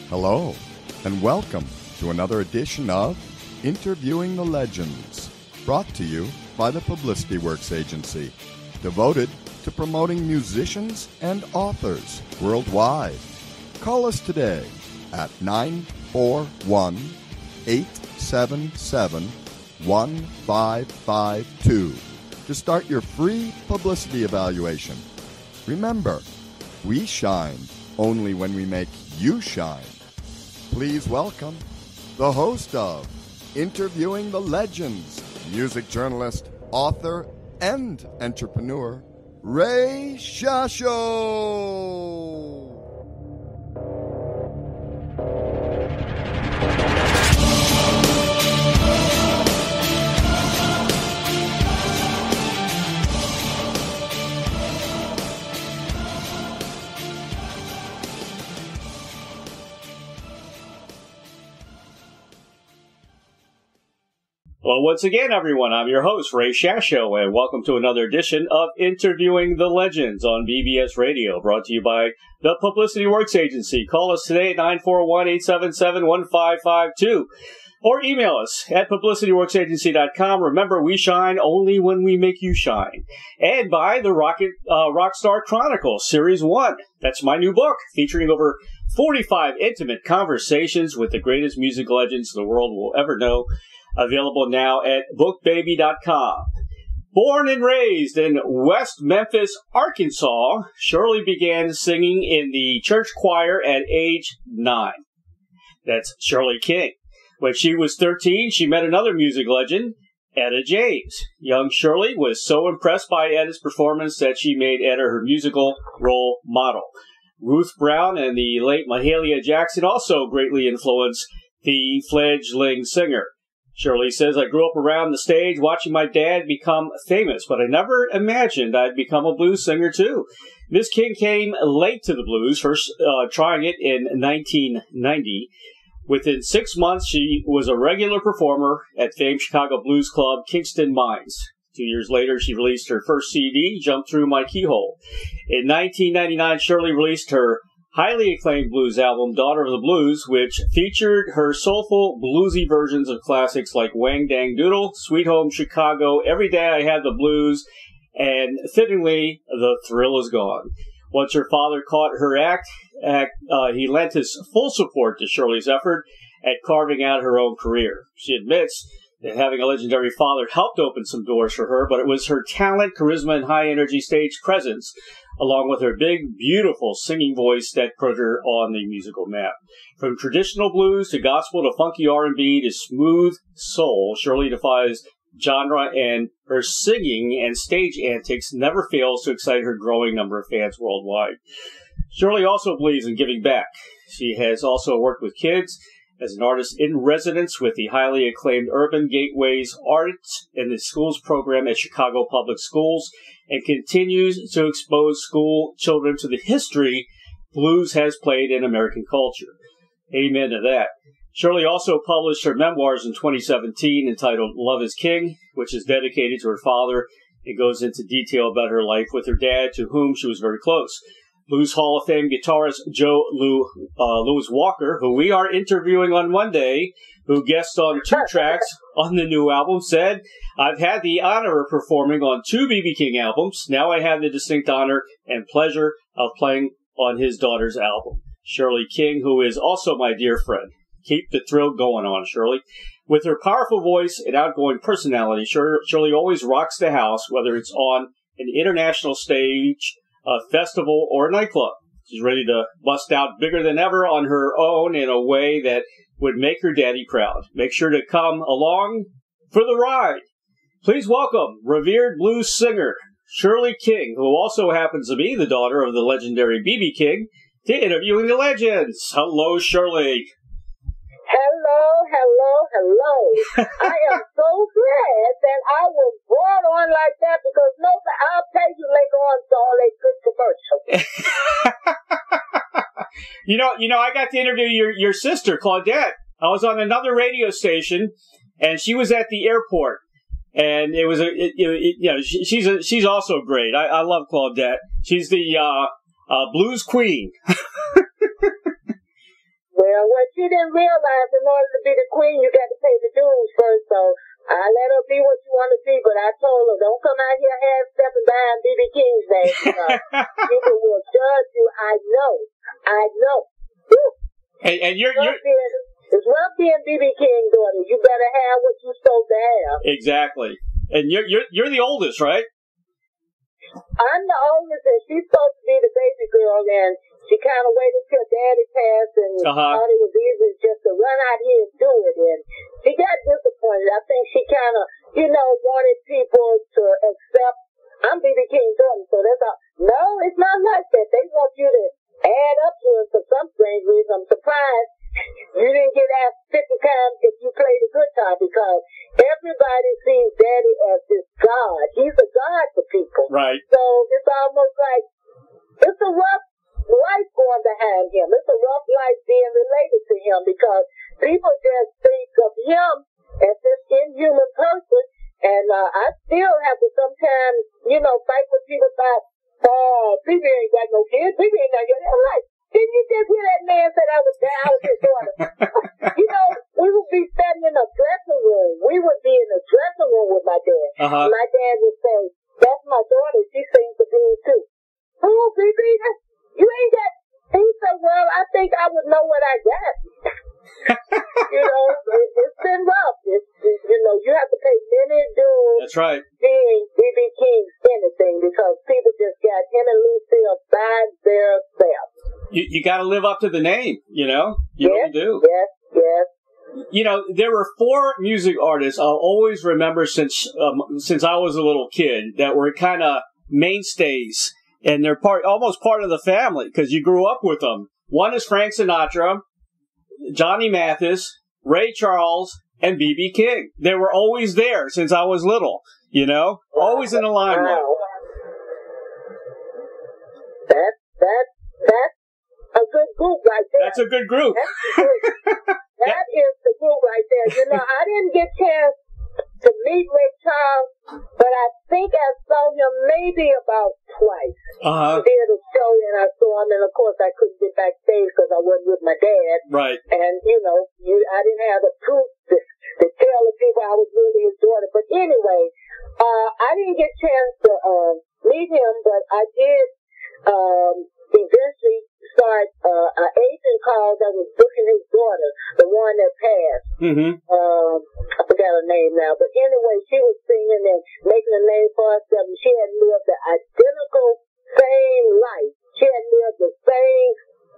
Hello, and welcome to another edition of Interviewing the Legends, brought to you by the Publicity Works Agency, devoted to promoting musicians and authors worldwide. Call us today at 941-877-1552 to start your free publicity evaluation. Remember, we shine only when we make you shine. Please welcome the host of Interviewing the Legends, music journalist, author, and entrepreneur, Ray Shasho. Well, once again, everyone, I'm your host, Ray Shasho, and welcome to another edition of Interviewing the Legends on BBS Radio, brought to you by the Publicity Works Agency. Call us today at 941-877-1552, or email us at publicityworksagency.com. Remember, we shine only when we make you shine. And by the Rockstar Chronicles, Series 1. That's my new book, featuring over 45 intimate conversations with the greatest music legends the world will ever know. Available now at bookbaby.com. Born and raised in West Memphis, Arkansas, Shirley began singing in the church choir at age 9. That's Shirley King. When she was 13, she met another music legend, Etta James. Young Shirley was so impressed by Etta's performance that she made Etta her musical role model. Ruth Brown and the late Mahalia Jackson also greatly influenced the fledge-ling singer. Shirley says, I grew up around the stage watching my dad become famous, but I never imagined I'd become a blues singer too. Miss King came late to the blues, first trying it in 1990. Within 6 months, she was a regular performer at famed Chicago blues club Kingston Mines. 2 years later, she released her first CD, Jump Through My Keyhole. In 1999, Shirley released her highly acclaimed blues album, Daughter of the Blues, which featured her soulful, bluesy versions of classics like Wang Dang Doodle, Sweet Home Chicago, Every Day I Had the Blues, and fittingly, The Thrill Is Gone. Once her father caught her act, he lent his full support to Shirley's effort at carving out her own career. She admits that having a legendary father helped open some doors for her, but it was her talent, charisma, and high-energy stage presence, along with her big, beautiful singing voice that put her on the musical map. From traditional blues to gospel to funky R&B to smooth soul, Shirley defies genre, and her singing and stage antics never fails to excite her growing number of fans worldwide. Shirley also believes in giving back. She has also worked with kids as an artist in residence with the highly acclaimed Urban Gateways Arts in the Schools program at Chicago Public Schools, and continues to expose school children to the history blues has played in American culture. Amen to that. Shirley also published her memoirs in 2017 entitled Love is King, which is dedicated to her father. It goes into detail about her life with her dad, to whom she was very close. Blues Hall of Fame guitarist Joe Louis Walker, who we are interviewing on Monday, who guests on 2 tracks on the new album, said, I've had the honor of performing on 2 B.B. King albums. Now I have the distinct honor and pleasure of playing on his daughter's album. Shirley King, who is also my dear friend. Keep the thrill going on, Shirley. With her powerful voice and outgoing personality, Shirley always rocks the house, whether it's on an international stage, a festival, or a nightclub. She's ready to bust out bigger than ever on her own in a way that would make her daddy proud. Make sure to come along for the ride. Please welcome revered blues singer Shirley King, who also happens to be the daughter of the legendary B.B. King, to Interviewing the Legends. Hello, Shirley. Hello. I am so glad that I was brought on like that, because I'll pay you later on for all that good commercials. You know, I got to interview your sister, Claudette. I was on another radio station, and she was at the airport, and it was she's also great. I love Claudette. She's the blues queen. Well, Yeah, well, she didn't realize in order to be the queen, you got to pay the dues first. So I let her be what you want to be, but I told her, don't come out here half-stepping behind B.B. King's name. People will judge you. I know. Woo. And you're it's rough being B.B. King's daughter. You better have what you're supposed to have. exactly. And you're the oldest, right? I'm the oldest, and she's supposed to be the baby girl, and she kind of waited till Daddy passed and thought it was easy just to run out here and do it. And she got disappointed. I think she kind of, wanted people to accept I'm B.B. King's daughter, so that's all. No, it's not like that. They want you to add up to it for some strange reason. I'm surprised you didn't get asked 50 times if you played a guitar, because everybody sees Daddy as this God. He's a God to people. Right. So it's almost like it's a rough life going behind him. It's a rough life being related to him, because people just think of him as this inhuman person. And I still have to sometimes, fight with people about, people ain't got no kids. People ain't got no kids. I'm like, didn't you just hear that man said I was his daughter? We would be standing in a dressing room. We would be in a dressing room with my dad. My dad would say, that's my daughter. She sings the blues too. Oh, BB, you ain't got... He said, well, I think I would know what I got. It's been rough. You have to pay many dues. That's right. Being B.B. King's anything, because people just got him and Lucille by themselves. You got to live up to the name, You really do. Yes. There were 4 music artists I'll always remember since I was a little kid that were kind of mainstays, and they're almost part of the family because you grew up with them. One is Frank Sinatra, Johnny Mathis, Ray Charles, and B.B. King. They were always there since I was little, always in the limelight. Wow. That's a good group right there. That's a good group. That is the group right there. I didn't get a chance to meet Ray Charles, but I think I saw him maybe about twice. He did a show and I saw him, and of course I couldn't get backstage because I wasn't with my dad. Right. And, I didn't have the proof to tell the people I was really his daughter. But anyway, I didn't get a chance to meet him, but I did eventually start an agent call that was booking his daughter, the one that passed. I forgot her name now, but anyway, she was singing and making a name for herself, and she had lived the identical same life. She had lived the same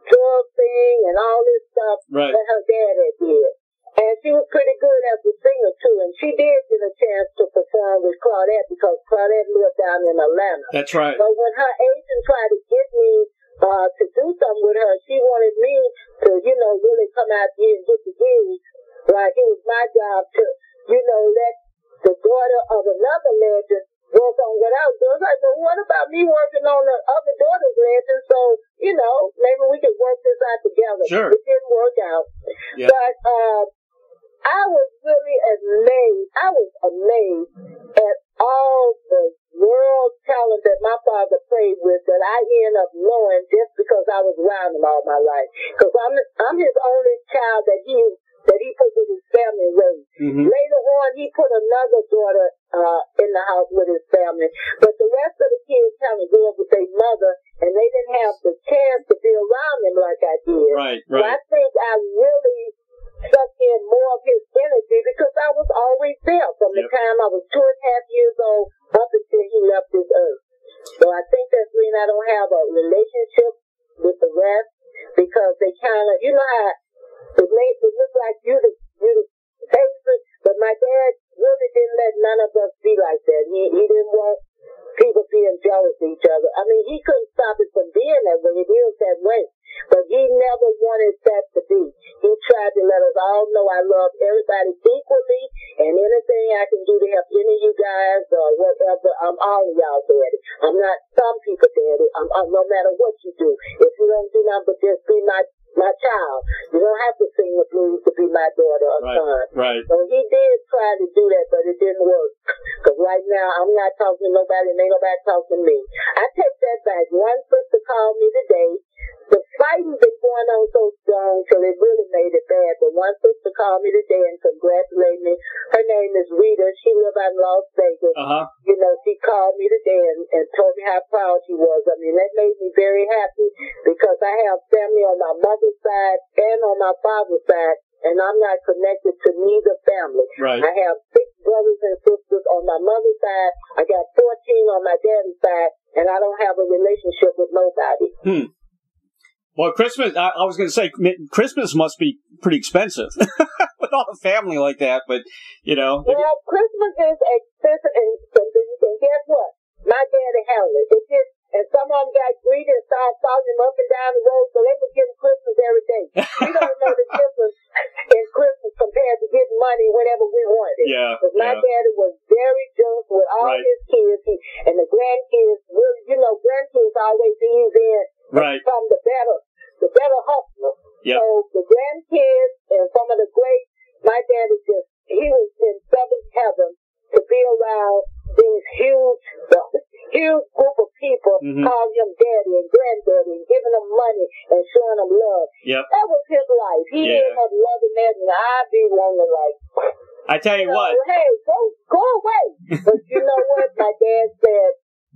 drug thing and all this stuff that her dad had did. And she was pretty good as a singer too, and she did get a chance to perform with Claudette, because Claudette lived down in Atlanta. That's right. But when her agent tried to get me to do something with her, she wanted me to, really come out here and get the gigs. Like it was my job to, let the daughter of another legend work on what I was doing. I was like, well, what about me working on the other daughter's legend? So, maybe we could work this out together. Sure. It didn't work out. Yeah. But I was really amazed. I was amazed at all the world talent that my father played with that I ended up knowing just because I was around him all my life. Because I'm his only child that he put with his family raised. Later on, he put another daughter in the house with his family. But the rest of the kids kind of grew up with their mother, and they didn't have the chance to be around him like I did. Right. So I think I really suck in more of his energy because I was always there from the time I was 2.5 years old up until he left this earth. So I think that's the reason I don't have a relationship with the rest, because they kind of, how it makes it look like you the favorite, but my dad really didn't let none of us be like that. He didn't want people being jealous of each other. I mean, he couldn't stop it from being that way. It is that way. But he never wanted that to be. He tried to let us all know I love everybody equally, and anything I can do to help any of you guys or whatever, I'm all of y'all daddy. I'm not some people daddy. I'm no matter what you do. If you don't do nothing but just be my child, you don't have to sing the blues to be my daughter or son. Right. So he did try to do that, but it didn't work. Because right now, I'm not talking to nobody, and ain't nobody talking to me. I take that back. One sister called me today. The fighting been going on so long till it really made it bad. But one sister called me today and congratulated me. Her name is Rita. She lives out in Las Vegas. You know, she called me today and told me how proud she was. I mean, that made me very happy because I have family on my mother's side and on my father's side, and I'm not connected to neither family. Right. I have 6 brothers and sisters on my mother's side. I got 14 on my daddy's side, and I don't have a relationship with nobody. Well, Christmas, I was going to say, Christmas must be pretty expensive with all the family like that, but, you know. Well, Christmas is expensive, and guess what? My daddy handled it. It just, and some of them got greedy and started following him up and down the road, so they were getting Christmas every day. We don't know the difference in Christmas compared to getting money whenever we wanted it. Yeah. Because my daddy was very generous with all his kids, and the grandkids, really, you know, grandkids always ease in from the better hustler. Yep. So the grandkids and some of the great, my daddy just, he was in seventh heaven to be around these huge group of people, calling him daddy and granddaddy and giving them money and showing them love. Yep. That was his life. He ended up loving that, and I be wanting like, I tell you what. Hey, go away. But you know what? My dad said,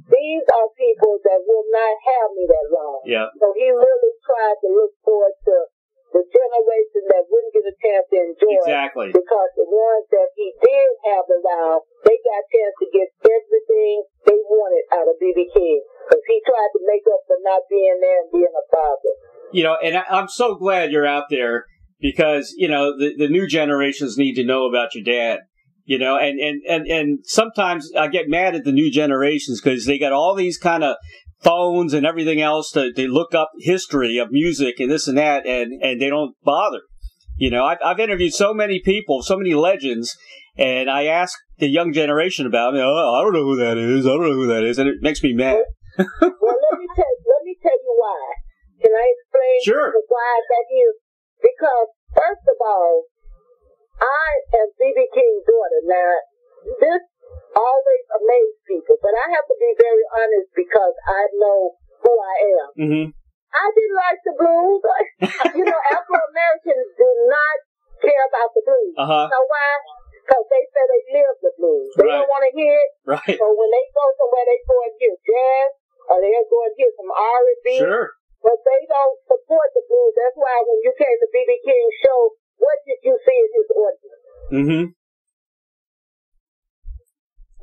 these are people that will not have me that long. Yeah. So he really tried to look forward to the generation that wouldn't get a chance to enjoy it. Because the ones that he did have around, they got a chance to get everything they wanted out of B.B. King. Because he tried to make up for not being there and being a father. You know, and I'm so glad you're out there because, you know, the new generations need to know about your dad. You know, and sometimes I get mad at the new generations because they got all these kind of phones and everything else to look up history of music and this and that, and they don't bother. You know, I've interviewed so many people, so many legends, and I ask the young generation about them. Oh, I don't know who that is. I don't know who that is, and it makes me mad. Well, let me tell you why. Can I explain why that is? Because first of all, I am B.B. King's daughter. Now, this always amazes people, but I have to be very honest because I know who I am. I didn't like the blues. You know, Afro-Americans do not care about the blues. You know why? Because they say they live the blues. They don't want to hear it. So when they go somewhere, they go and hear jazz, or they go and hear some R&B. But they don't support the blues. That's why when you came to B.B. King's show, what did you see in his audience?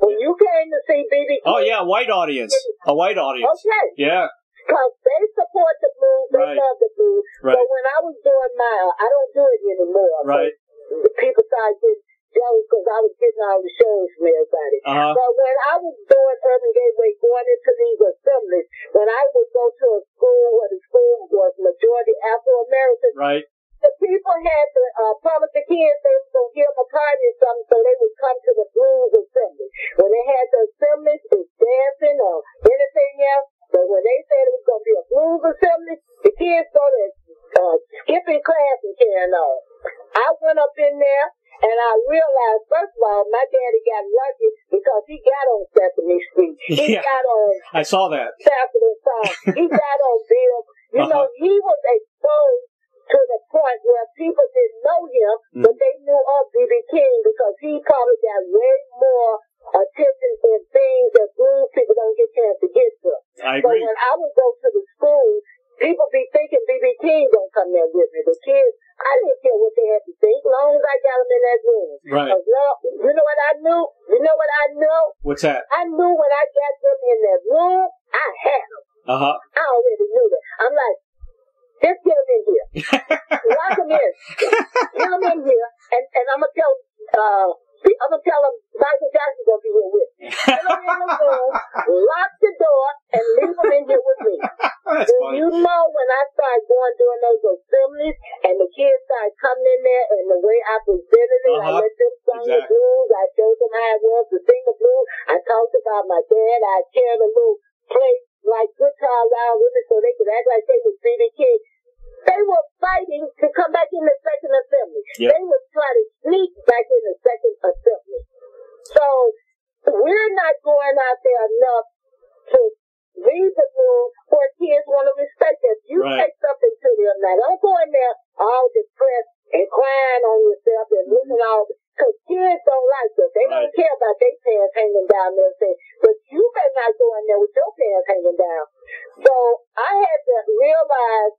When you came to see B.B. King... Oh, yeah, white audience. A white audience. Okay. Yeah. Because they support the blues. They love the blues. So when I was doing mine, I don't do it anymore. The people started getting jealous because I was getting all the shows from everybody. But when I was doing Urban Gateway, going into these assemblies, when I would go to a school where the school was majority Afro-American... The people had to promise the kids they were going to give them a party or something so they would come to the blues assembly. When they had the assemblies, it was dancing or anything else. But when they said it was going to be a blues assembly, the kids started skipping class and carrying on. I went up in there and I realized, first of all, my daddy got lucky because he got on Sesame Street. He got on... I saw that. Saturday Song. He got on Bill. You know, he was exposed to the point where people didn't know him, but they knew of B.B. King because he probably got way more attention in things that blues people don't get a chance to get to. I agree. So when I would go to the school, people be thinking B.B. King don't come there with me. The kids, I didn't care what they had to think, as long as I got them in that room. You know what I knew? You know what I knew? What's that? I knew when I got them in that room, I had them. I already knew that. I'm like, just get them in here. Lock them in. Get them in here. And I'm going to tell them Michael Jackson's going to be here with me. Get them in the room, lock the door, and leave them in here with me. You know when I started going during those assemblies, and the kids started coming in there, and the way I presented it, I let them sing the blues, I showed them how it was to sing the blues, I talked about my dad, I carried a little plate like guitar around with it so they could act like they was B.B. King. They were fighting to come back in the second assembly. They would try to sneak back in the second assembly. So we're not going out there enough to read the blues where kids want to respect us. You take something to them Now, don't go in there all depressed and crying on yourself and looking all, because kids don't like that. They don't care about their pants hanging down there. But you better not go in there with your pants hanging down. So I had to realize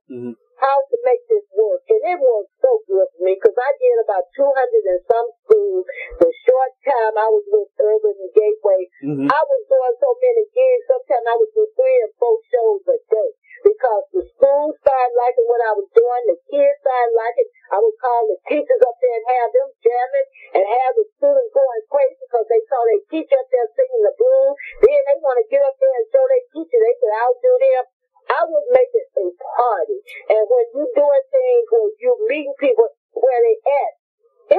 how to make this work. And it worked so good for me because I did about 200 and some schools. The short time I was with Urban and Gateway, I was doing so many gigs. Sometimes I would do 3 and 4 shows a day because the schools started liking what I was doing. The kids started liking. I would call the teachers up there and have them jamming and have the students going crazy because they saw their teacher up there singing the blues. Then they want to get up there and show their teacher they could outdo them. I would make it a party. And when you're doing things where you meeting people where they at,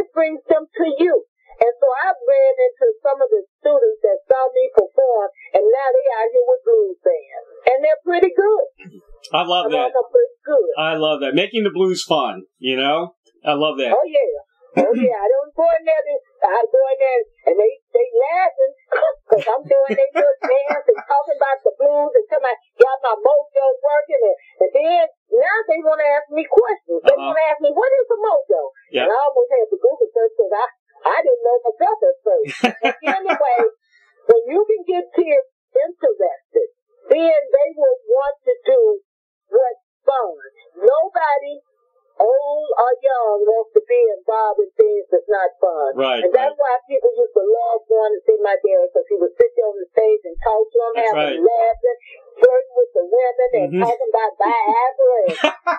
it brings them to you. And so I ran into some of the students that saw me perform, and now they out here with blues bands. And they're pretty good. I love that. Pretty good. I love that. Making the blues fun, you know? I love that. Oh, yeah. Oh, yeah. I don't go in there. I go in there, and they laughing because I'm doing their good dance and talking about the blues and telling me, got my mojo working. And then now they want to ask me questions. They want to ask me, what is a mojo? Yeah. And I almost had to Google search because I didn't know myself at first. But anyway, when you can get kids interested, then they will want to do what's fun. Nobody, old or young, wants to be involved in things that's not fun. Right. And that's why people used to love going to see my dad because he would sit there on the stage and talk to them, having laughing, flirting with the women, and talking about Viagra.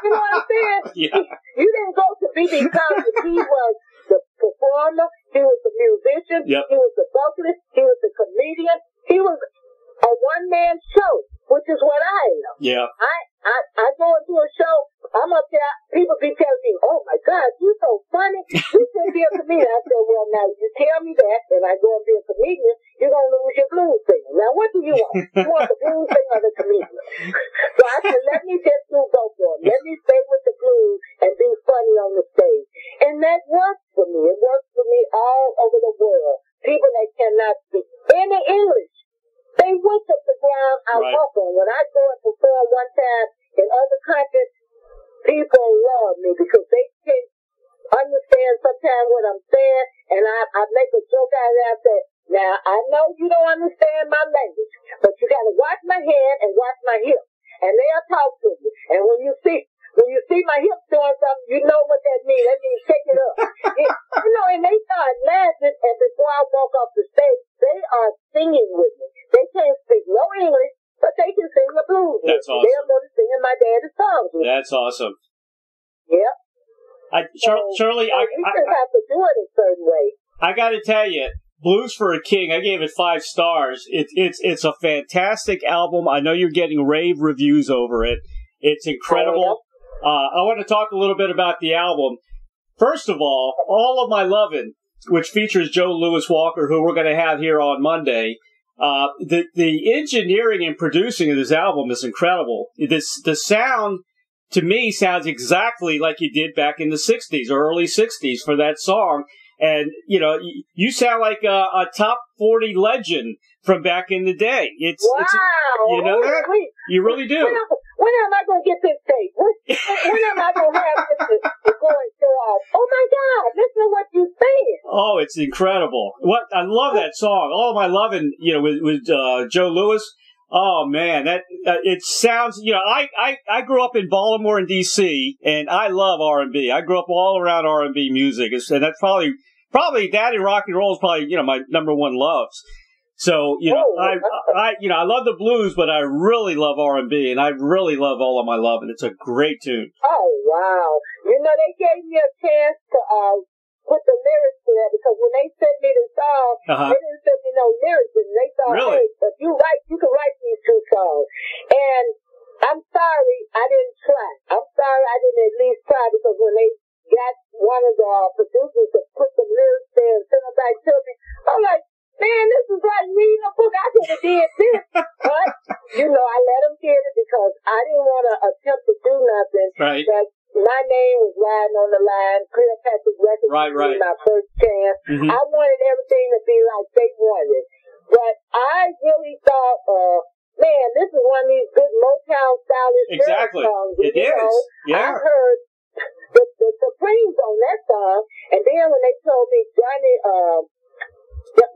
You know what I'm saying? Yeah. You didn't go to BB Collins. He was the performer. He was the musician. Yep. He was the vocalist. He was the comedian. He was a one-man show, which is what I am. Yeah. I go into a show, I'm up there, people be telling me, oh my God, you're so funny. You should be a comedian. I said, well, now you tell me that, and I go and be a comedian, you're going to lose your blues thing. Now, what do you want? You want the blues thing or the comedian? So I said, let me just do both of them. Let me stay with the blues and be funny on the stage. And that works for me. It works for me all over the world. People that cannot speak any English, they worship the ground I walk on. When I go and perform one time in other countries, people love me because they can't understand sometimes what I'm saying, and I make a joke out of that. I say, now, I know you don't understand my language, but you got to watch my hand and watch my hip, and they'll talk to you. And when you see my hips doing something, you know what that means. That means shake it up. And they start laughing, and before I walk off the stage, they are singing with me. They can't speak no English, but they can sing the blues. That's awesome. They're going to sing my daddy's songs with me. That's awesome. Yep. Shirley, you just have to do it a certain way. I got to tell you, Blues for a King, I gave it 5 stars. It's a fantastic album. I know you're getting rave reviews over it. It's incredible. I want to talk a little bit about the album. First of all of My Lovin', which features Joe Louis Walker, who we're going to have here on Monday. The engineering and producing of this album is incredible. The sound, to me, sounds exactly like you did back in the 60s or early 60s for that song. And, you sound like a top 40 legend from back in the day. Wow. You know that? You really do. When am I going to get this tape? When am I going to have this to go and show off? Oh, my God. Listen to what you're saying. Oh, it's incredible. I love that song. All of My Lovin', with Joe Louis. Oh, man, it sounds, I grew up in Baltimore and D.C., and I love R&B. I grew up all around R&B music, and that's probably that and rock and roll is probably, my number one loves. So, I love the blues, but I really love R&B, and I really love All of My Lovin'. It's a great tune. Oh, wow. They gave me a chance to put the lyrics to that, because when they sent me the song, they didn't send me no lyrics, and they thought, hey, if you can write these 2 songs. And I'm sorry I didn't try. I'm sorry I didn't at least try, because when they got one of the producers to put some lyrics there and send them back to me, I'm like, man, this is like reading a book. I could have did this. But, I let them get it because I didn't want to attempt to do nothing. Right. That my name was riding on the line. Cleopatra's Records was my first chance. Mm-hmm. I wanted everything to be like they wanted. But I really thought man, this is one of these good Motown stylish Exactly. songs. It is. Yeah. I heard the Supremes on that song, and then when they told me Johnny, the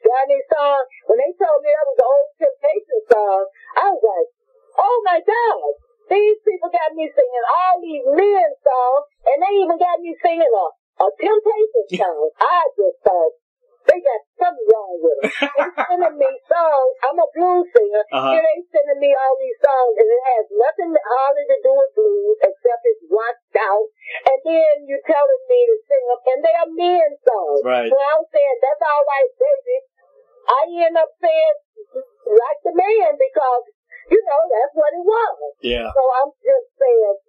Johnny song, when they told me that was the old Temptation song, I was like, oh my God, these people got me singing all these men songs, and they even got me singing a Temptation song. I just thought, they got something wrong with them. They sending me songs. I'm a blues singer. And they sending me all these songs, and it has nothing hardly to do with blues except it's rocked out. And then you're telling me to sing them, and they are men songs. Right. So I was saying, that's all right, baby. I end up saying, like the man, because, that's what it was. Yeah. So I'm just saying,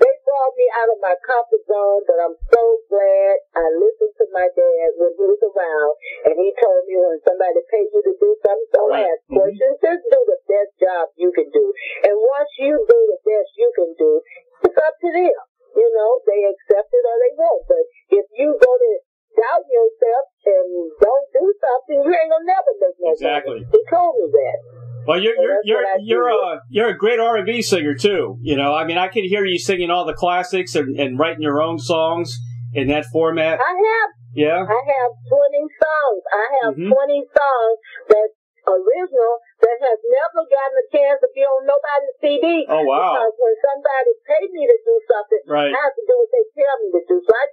they brought me out of my comfort zone, but I'm so glad I listened to my dad when he was around, and he told me when somebody pays you to do something, don't ask questions, just do the best job you can do. And once you do the best you can do, it's up to them. They accept it or they won't. But if you go to doubt yourself and don't do something, you ain't gonna never make no Exactly. money. He told me that. Well, you're a great R&B singer too. I mean, I can hear you singing all the classics and writing your own songs in that format. I have. Yeah. I have 20 songs. I have 20 songs that's original that has never gotten a chance to be on nobody's CD. Oh wow! Because when somebody pays me to do something, right. I have to do what they tell me to do. So I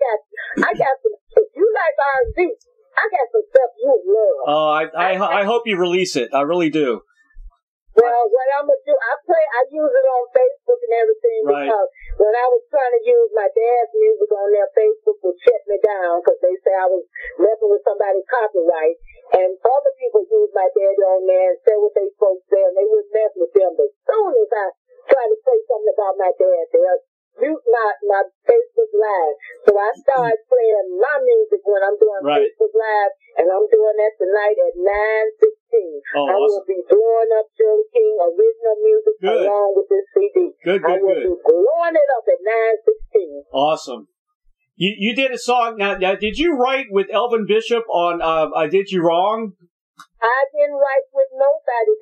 got some. If you like R&B, I got some stuff you love. Oh, I hope you release it. I really do. Well, what I'm gonna do, I use it on Facebook and everything because when I was trying to use my dad's music on their Facebook would shut me down because they say I was messing with somebody's copyright, and other people use my daddy on there and say what they supposed to say, and they wouldn't mess with them. But as soon as I try to say something about my dad, they'll mute my Facebook Live. So I started playing my music when I'm doing Facebook Live, and I'm doing that tonight at 9:16. I will be blowing up Shirley King original music along with this CD. I will be blowing it up at 9:16. Awesome. You did a song. Now, did you write with Elvin Bishop on I Did You Wrong? I didn't write with nobody.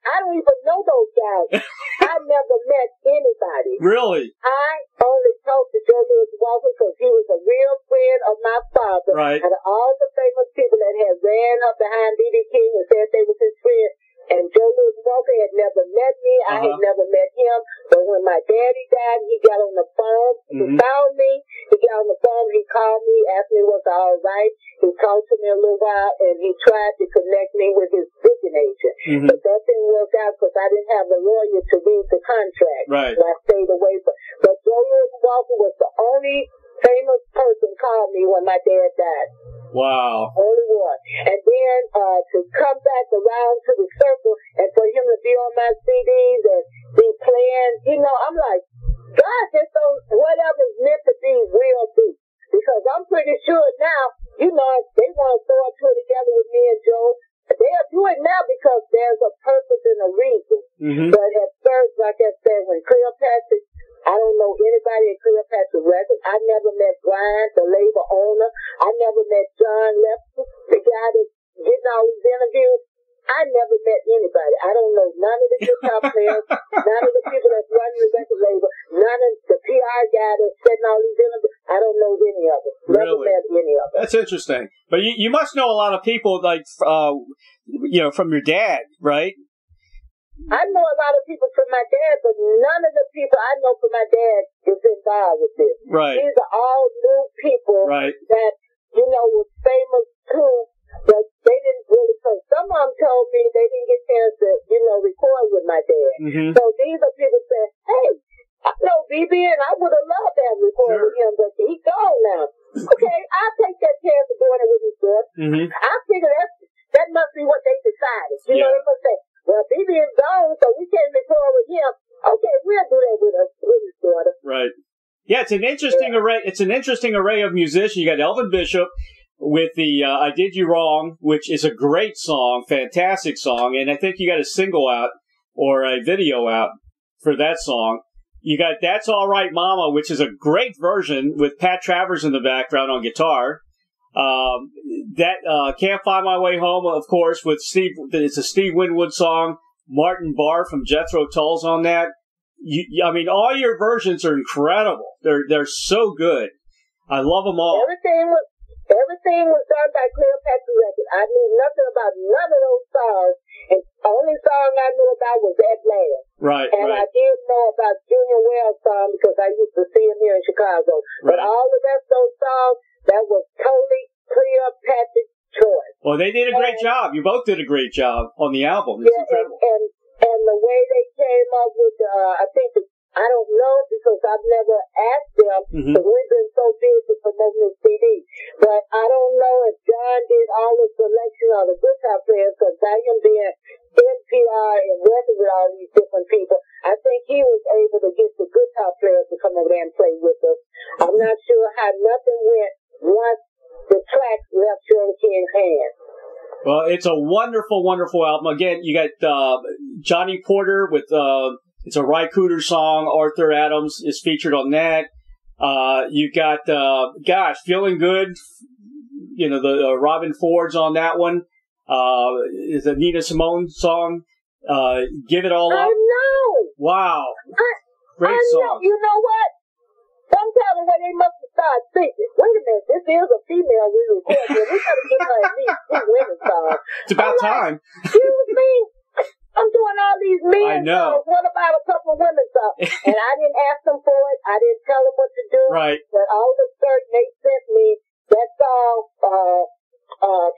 I don't even know those guys. I never met anybody. Really? I only talked to Joe Louis Walker because he was a real friend of my father. Right. Out of all the famous people that had ran up behind B.B. King and said they was his friend, and Joe Louis Walker had never met me. I had never met him. But when my daddy died, he got on the phone. He found me. He got on the phone. He called me, asked me was I all right. He talked to me a little while, and he tried to connect me with his booking agent. But that didn't work out because I didn't have a lawyer to read the contract. Right. So I stayed away. But Joe Louis Walker was the only famous person called me when my dad died. Wow. Only one. And then to come back around to the circle and for him to be on my CDs and be playing, I'm like, God just don't, whatever's meant to be will be. Because I'm pretty sure now, if they want to throw a tour together with me and Joe, they'll do it now because there's a purpose and a reason. But at first, like I said, when Cleopatra, I don't know anybody at Cleopatra Records. I never met Brian, the label owner. I never met John Lester, the guy that's getting all these interviews. I never met anybody. I don't know none of the guitar players, none of the people that's running the record label, none of the PR guy that's setting all these interviews. I don't know any of them. Never met any of them. That's interesting. But you must know a lot of people, like, from your dad, right? I know a lot of people from my dad, but none of the people I know from my dad is involved with this. Right. These are all new people that, were famous too, but they didn't really come. Some of them told me they didn't get a chance to, record with my dad. So these are people saying, hey, I know BB and I would have loved to have recorded with him, but he's gone now. Okay, I'll take that chance of doing it with his daughter. I figure that must be what they decided. They must say, well, BB is gone, so we can't record with him. Okay, we'll do that with his daughter. Right. Yeah, it's an interesting array. It's an interesting array of musicians. You got Elvin Bishop with the I Did You Wrong, which is a great song, fantastic song, and I think you got a single out or a video out for that song. You got That's All Right Mama, which is a great version with Pat Travers in the background on guitar. That Can't Find My Way Home, of course, with Steve. It's a Steve Winwood song. Martin Barr from Jethro Tull's on that. I mean, all your versions are incredible. They're so good. I love them all. Everything was done by Cleopatra Records. I knew nothing about none of those songs, and the only song I knew about was that last. Right. And I did know about Junior Wells' song because I used to see him here in Chicago. Right. But all the rest of those songs, that was totally Cleopatra's choice. Well, they did a great job. You both did a great job on the album. It's incredible. And the way they came up with, I don't know because I've never asked them because we've been so busy promoting this CD. But I don't know if John did all the selection of the guitar players because by him being NPR and working with all these different people, I think he was able to get the guitar players to come over there and play with us. I'm not sure how nothing went once the tracks left Shirley King's hands. Well, it's a wonderful, wonderful album. Again, you got Johnny Porter with it's a Ry Cooder song. Arthur Adams is featured on that. You got Feeling Good. You know, the Robin Ford's on that one. Is a Nina Simone song. Give It All Up. I know. Wow. Great song. You know what? Sometimes when they must have started thinking, wait a minute, this is a female we record here. We got to give her at least 2 women songs. It's about time. Excuse me. I'm doing all these men songs. What about a couple of women songs? And I didn't ask them for it. I didn't tell them what to do. Right. But all of a sudden they sent me that song,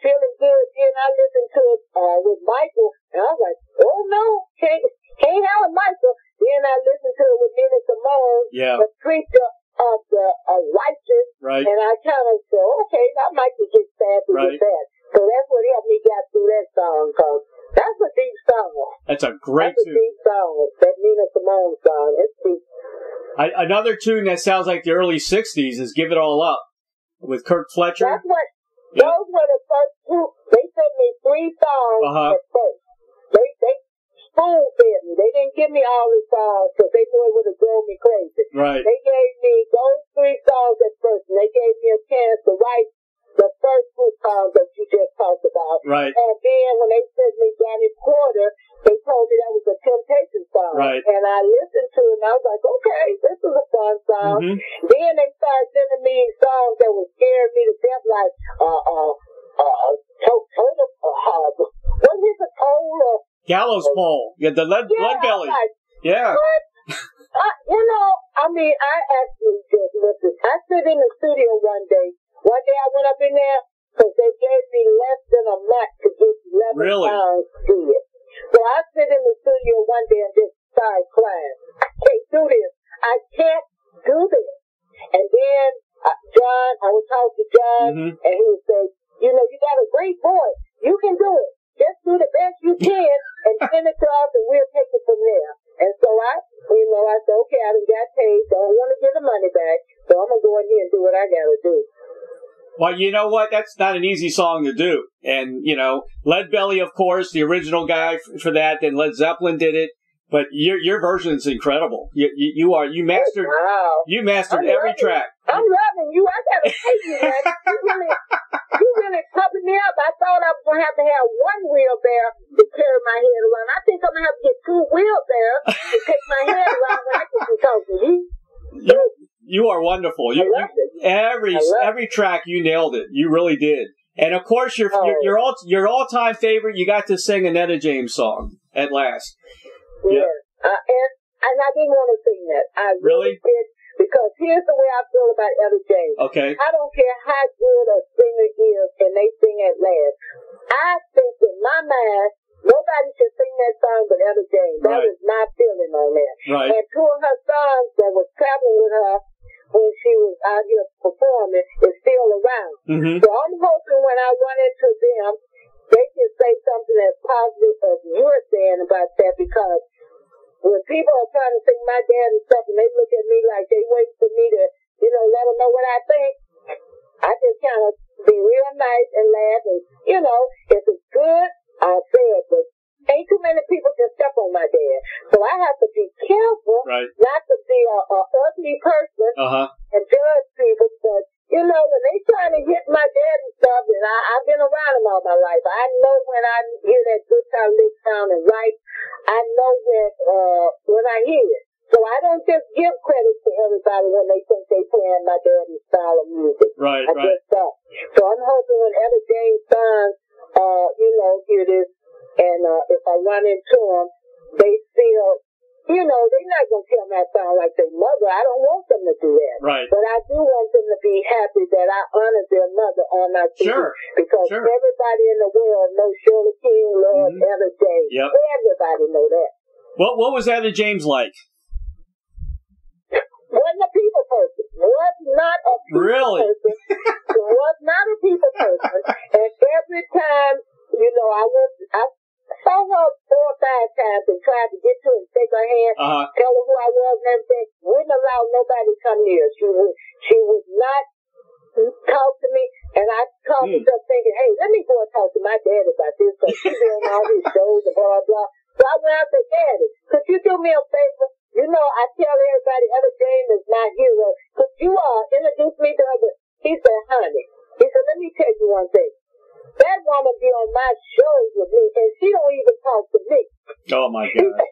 Feeling Good. Then I listened to it with Michael. And I was like, oh no, can't have it, Michael. Then I listened to it with Nina Simone, the preacher of the righteous. Right. And I kind of said, okay, that might be just sad to get that. So that's what helped me get through that song, because that's a deep song. That's a great tune. That's a deep song. That Nina Simone song. It's deep. Another tune that sounds like the early 60s is Give It All Up with Kirk Fletcher. That's what, those were the first 2. They sent me 3 songs at first. They spoon-fed me. They didn't give me all the songs because they knew it would have drove me crazy. Right. They gave me those 3 songs at first, and they gave me a chance to write the first 2 songs that you just talked about. Right. And then when they sent me Johnny Porter, they told me that was a Temptation song. Right. And I listened to it, and I was like, okay, this is a fun song. Then they started sending me songs that were scaring me to death, like, what is it called? Gallows Pole. Yeah, the lead belly. Like, yeah. What? I actually just listened. I sit in the studio one day. One day I went up in there because they gave me less than a month to get 11 songs to it. So I sit in the studio one day and just started crying. Can't do this. I can't do this. And then I would talk to John, and he would say, you got a great voice. You can do it. Just do the best you can and send it to us, and we'll take it from there. And so I said, okay, I done got paid, so I don't want to get the money back, so I'm going to go in here and do what I got to do. Well, you know what? That's not an easy song to do. And, Lead Belly, of course, the original guy for that, then Led Zeppelin did it. But your version is incredible. You mastered every track. I'm loving you. I got to tell you, man. You really covered me up. I thought I was going to have 1 wheelbarrow to carry my head around. I think I'm going to have to get 2 wheelbarrows to take my head around when I get to talk to you. You are wonderful. Every track you nailed it. You really did. And of course, your all-time favorite. You got to sing an Etta James song at last. Yeah. And I didn't want to sing that. I really did. Because here's the way I feel about Etta James. Okay. I don't care how good a singer is and they sing at last. I think in my mind, nobody should sing that song but Etta James. That was my feeling on that. Right. And 2 of her songs that was traveling with her when she was out here performing is still around. So I'm hoping when I run into them, they can say something as positive as you're saying about that, because when people are trying to sing my dad and stuff and they look at me like they wait for me to, let them know what I think, I just kind of be real nice and laugh and, if it's good, I'll say it, but ain't too many people can step on my dad. So I have to be careful not to be a ugly person and judge people, but when they trying to hit my dad and been around him all my life. I know when I hear that guitar lick sounding right. I know that when I hear it. So I don't just give credit to everybody when they think they playing my daddy's style of music. Right, I just don't. So I'm hoping when Etta James sons, hear this, and if I run into them, they feel, they're not going to tell me I sound like their mother. I don't want them to do that. Right. But I do want them to be happy that I honor their mother on my CD. Sure. Because everybody in the world knows Shirley King loves Etta James. Yep. Everybody know that. What was Etta James like? Wasn't a people person. Was not a people person. Was not a people person. And every time, I saw her 4 or 5 times and tried to get to her and shake her hand, tell her who I was and everything. Wouldn't allow nobody to come near. She would not talk to me, and I called myself thinking, hey, let me go and talk to my dad about this, because she's doing all these shows and blah, blah. So I went out to Daddy, could you do me a favor? I tell everybody Etta James is my hero. Could you introduce me to her? He said, honey. He said, let me tell you one thing. That woman be on my shows with me, and she don't even talk to me. Oh, my God.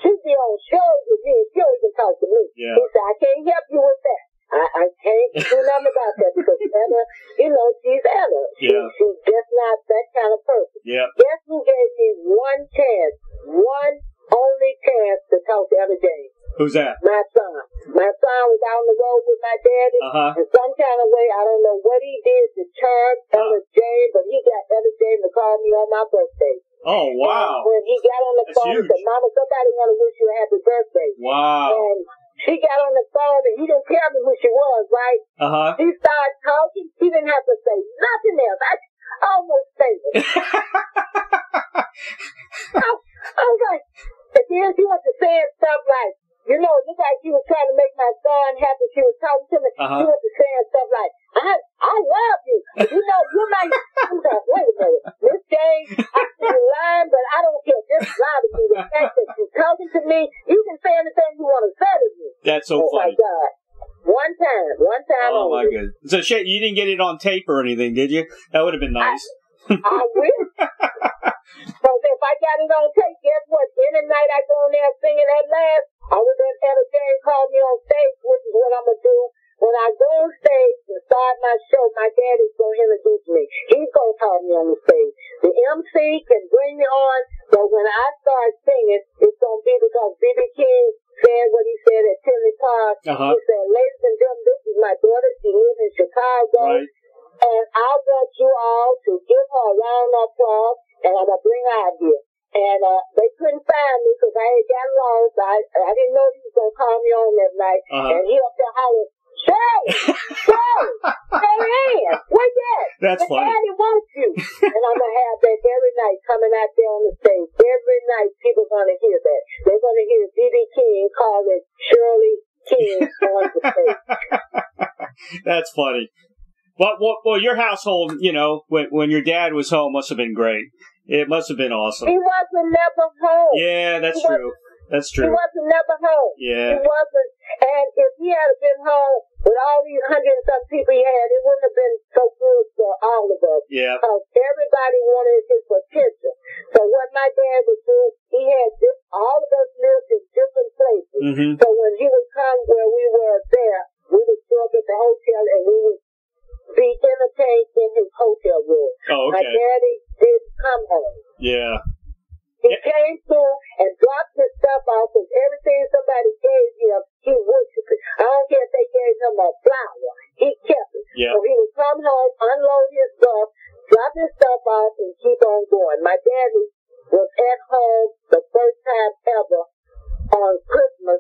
She be on shows with me, and she don't even talk to me. Yeah. He said, I can't help you with that. I can't do nothing about that, because Etta, she's Etta. She's just not that kind of person. Yeah. Guess who gave me one chance, one only chance to talk to Etta James? Who's that? My son. My son was out on the road with my daddy. In some kind of way, I don't know what he did to charm Etta James, but he got Etta James to call me on my birthday. Oh, wow. And when he got on the phone, he said, Mama, somebody want to wish you a happy birthday. Wow. And she got on the phone, and he didn't tell me who she was, right? She started talking. She didn't have to say nothing else. I almost said it. I was like, and then she went to saying stuff like, it looked like she was trying to make my son happy. She was talking to me. She went to saying stuff like, I love you. You're my... I was like, wait a minute. Miss James, I see you lying, but I don't care. Just lie to me. The fact that you're talking to me, you can say anything you want to say to me. That's so funny. Oh, my God. One time Oh, my only. goodness. So, you didn't get it on tape or anything, did you? That would have been nice. I wish. So if I got it on tape, guess what? Any night I go in there singing that last, I was at Etta James call me on stage, which is what I'm going to do. When I go on stage and start my show, my daddy's going to introduce me. He's going to call me on the stage. The MC can bring me on, but when I start singing, it's going to be because B.B. King said what he said at Tinley Park. He said, ladies and gentlemen, this is my daughter. She lives in Chicago. Right. And I want you all to give her a round of applause, and I'm going to bring her out here. And they couldn't find me because I had got lost. I didn't know he was going to call me on that night. And he up there hollering, Shirley, Ann, where you at? That's funny. Daddy wants you. And I'm going to have that every night coming out there on the stage. Every night people are going to hear that. They're going to hear B.B. King call it Shirley King on the stage. That's funny. Well, your household, when your dad was home must have been great. It must have been awesome. He wasn't never home. Yeah, that's true. That's true. He wasn't never home. Yeah. He wasn't. And if he had been home with all these 100 and some people he had, it wouldn't have been so good for all of us. Yeah. Because everybody wanted his attention. So what my dad would do, he had all of us lived in different places. So when he would come where we were there, we would show up at the hotel and we would be entertained in his hotel room. Oh, okay. My daddy didn't come home. Yeah. He came through and dropped his stuff off, and everything somebody gave him, he worshipped it. I don't care if they gave him a flower. He kept it. Yeah. So he would come home, unload his stuff, drop his stuff off, and keep on going. My daddy was at home the first time ever on Christmas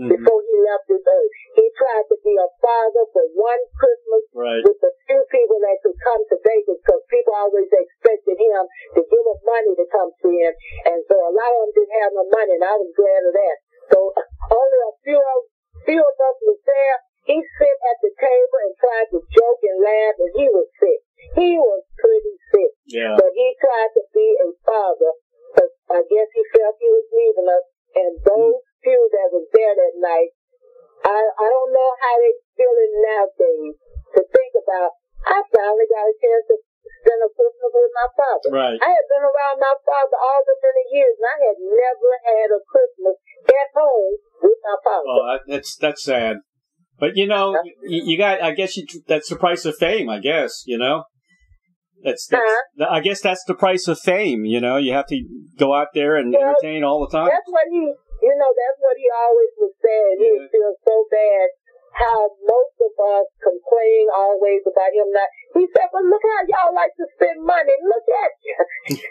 2014 before he left this earth. He tried to be a father for one Christmas with the few people that could come to Vegas, because people always expected him to give them money to come see him. And so a lot of them didn't have no money, and I was glad of that. So only a few of us was there. He sit at the table and tried to joke and laugh, and he was sick. He was pretty sick. Yeah. But he tried to be a father. I guess he felt he was leaving us, and those few that was there that night, I don't know how they feeling nowadays to think about. I finally got a chance to spend a Christmas with my father. Right. I had been around my father all the many years, and I had never had a Christmas at home with my father. Oh, that's sad. But you know, you got. I guess that's the price of fame. I guess you know. That's I guess that's the price of fame. You know, you have to go out there and entertain all the time. That's what he always was saying. He would feel so bad how most of us complain always about him not. He said, "But look how y'all like to spend money. Look at you.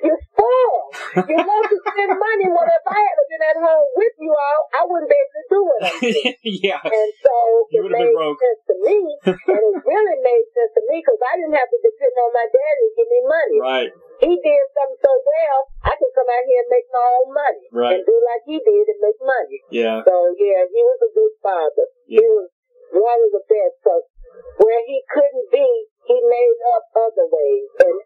You're spoiled. You want to spend money. Well, if I had been at home with you all, I wouldn't be able to do it." Yeah. And so it made sense to me, and it really made sense to me because I didn't have to depend on my dad to give me money. Right. He did something so well, I could come out here and make my own money. Right. And do like he did and make money. Yeah. So, yeah, he was a good father. Yeah. He was one of the best because where he couldn't be, he made up other ways. And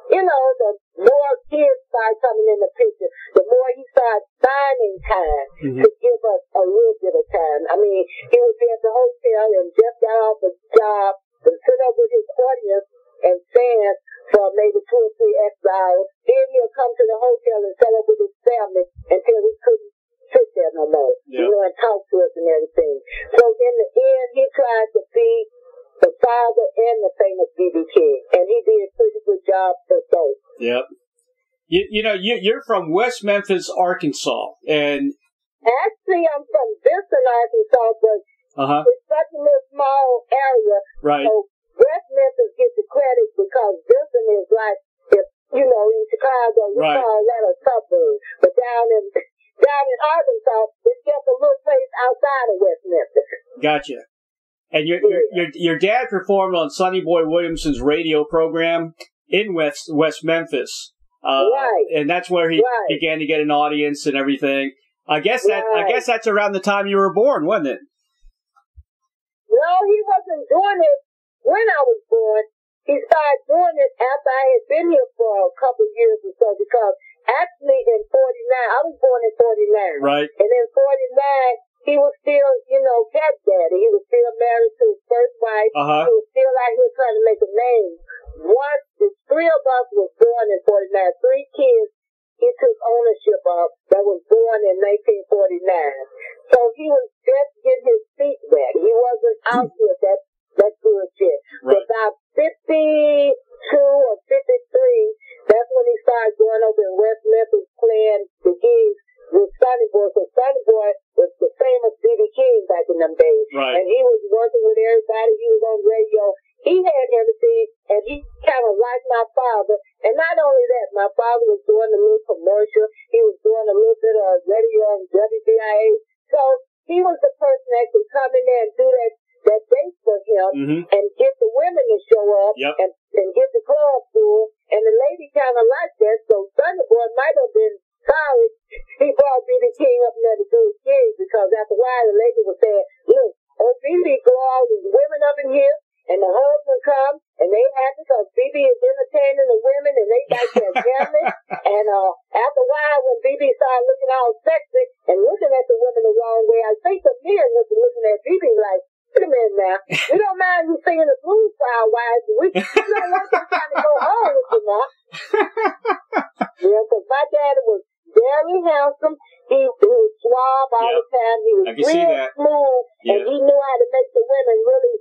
you know, the more kids started coming in the picture, the more he started finding time to give us a little bit of time. I mean, he would be at the hotel and just got off a job and sit up with his audience and fans for maybe 2 or 3 extra hours. Then he'll come to the hotel and set up with his family until he couldn't sit there no more, you know, and talk to us and everything. So in the end, he tried to be the father and the famous B.B. King, and he did a pretty good job for both. Yep. You know, you're from West Memphis, Arkansas, and actually I'm from Kingston, Arkansas, but it's such a little small area. Right. So West Memphis gets the credit because Kingston is like, if you know, in Chicago, we call that a suburb, but down in Arkansas, it's just a little place outside of West Memphis. Gotcha. And your dad performed on Sonny Boy Williamson's radio program in West Memphis. Right. And that's where he began to get an audience and everything. I guess that's around the time you were born, wasn't it? No, he wasn't doing it when I was born. He started doing it after I had been here for a couple of years or so, because actually in 49, I was born in 49. Right. And in 49, he was still, you know, cat daddy. He was still married to his first wife. He was still out here trying to make a name. Once the 3 of us was born in 49, 3 kids he took ownership of that was born in 1949. So he was just getting his feet wet. He wasn't out here that good yet. Right. About 52 or 53, that's when he started going over in West Memphis playing the gigs with Sonny Boy. So Sonny Boy was the famous B.B. King back in them days. Right. And he was working with everybody. He was on radio. He had everything, and he kind of liked my father. And not only that, my father was doing a little commercial. He was doing a little bit of radio on WBIA. So he was the person that could come in there and do that date for him and get the women to show up and get the club full. And the lady kind of liked that. So Sonny Boy might have been sorry he brought B.B. King up there to do his gigs, because after a while the lady was saying, look, B.B. go all these women up in here, and the husband come, and they happy because B.B. is entertaining the women, and they got their family. And after a while, when B.B. started looking all sexy and looking at the women the wrong way, I think the men was looking at B.B. like, wait a minute now, we don't mind you singing the blues for our wives, we don't want them trying to go home with you now. Yeah, because my daddy was very handsome. He was suave all the time. He was real smooth, and he knew how to make the women really.